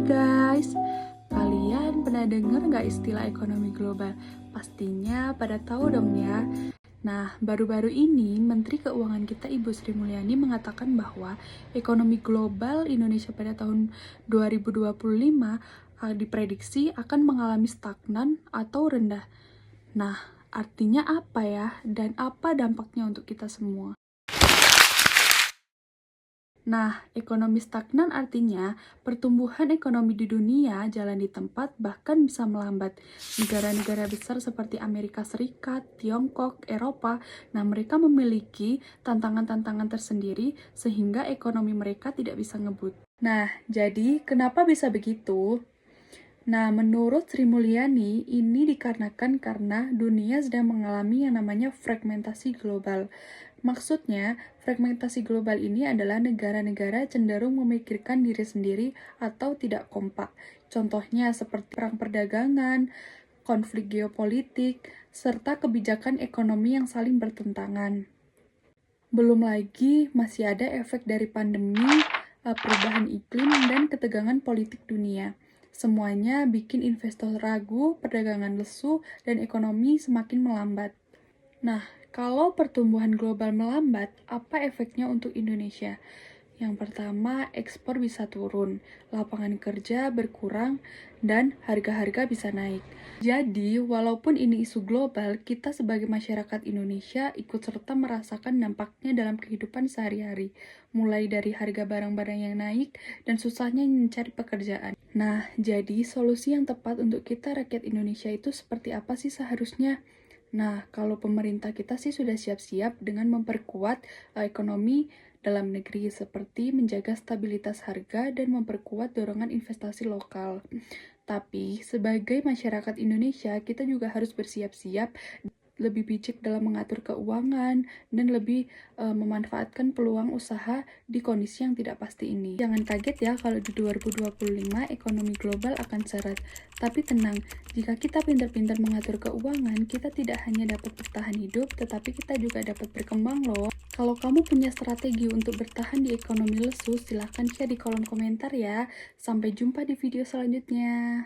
guys, kalian pernah dengar nggak istilah ekonomi global? Pastinya pada tahu dong ya. Nah, baru-baru ini Menteri Keuangan kita Ibu Sri Mulyani mengatakan bahwa ekonomi global Indonesia pada tahun 2025 diprediksi akan mengalami stagnan atau rendah. Nah, artinya apa ya? Dan apa dampaknya untuk kita semua? Nah, ekonomi stagnan artinya pertumbuhan ekonomi di dunia jalan di tempat bahkan bisa melambat. Negara-negara besar seperti Amerika Serikat, Tiongkok, Eropa, nah mereka memiliki tantangan-tantangan tersendiri sehingga ekonomi mereka tidak bisa ngebut. Nah, jadi kenapa bisa begitu? Nah, menurut Sri Mulyani, ini dikarenakan karena dunia sedang mengalami yang namanya fragmentasi global. Maksudnya, fragmentasi global ini adalah negara-negara cenderung memikirkan diri sendiri atau tidak kompak. Contohnya seperti perang perdagangan, konflik geopolitik, serta kebijakan ekonomi yang saling bertentangan. Belum lagi masih ada efek dari pandemi, perubahan iklim, dan ketegangan politik dunia. Semuanya bikin investor ragu, perdagangan lesu, dan ekonomi semakin melambat. Nah, kalau pertumbuhan global melambat, apa efeknya untuk Indonesia? Yang pertama, ekspor bisa turun, lapangan kerja berkurang, dan harga-harga bisa naik. Jadi, walaupun ini isu global, kita sebagai masyarakat Indonesia ikut serta merasakan dampaknya dalam kehidupan sehari-hari, mulai dari harga barang-barang yang naik dan susahnya mencari pekerjaan. Nah, jadi solusi yang tepat untuk kita rakyat Indonesia itu seperti apa sih seharusnya? Nah, kalau pemerintah kita sih sudah siap-siap dengan memperkuat ekonomi dalam negeri seperti menjaga stabilitas harga dan memperkuat dorongan investasi lokal. Tapi, sebagai masyarakat Indonesia, kita juga harus bersiap-siap lebih bijak dalam mengatur keuangan dan lebih memanfaatkan peluang usaha di kondisi yang tidak pasti ini. Jangan kaget ya kalau di 2025 ekonomi global akan seret. Tapi tenang, jika kita pintar-pintar mengatur keuangan, kita tidak hanya dapat bertahan hidup, tetapi kita juga dapat berkembang loh. Kalau kamu punya strategi untuk bertahan di ekonomi lesu, silahkan share di kolom komentar ya. Sampai jumpa di video selanjutnya.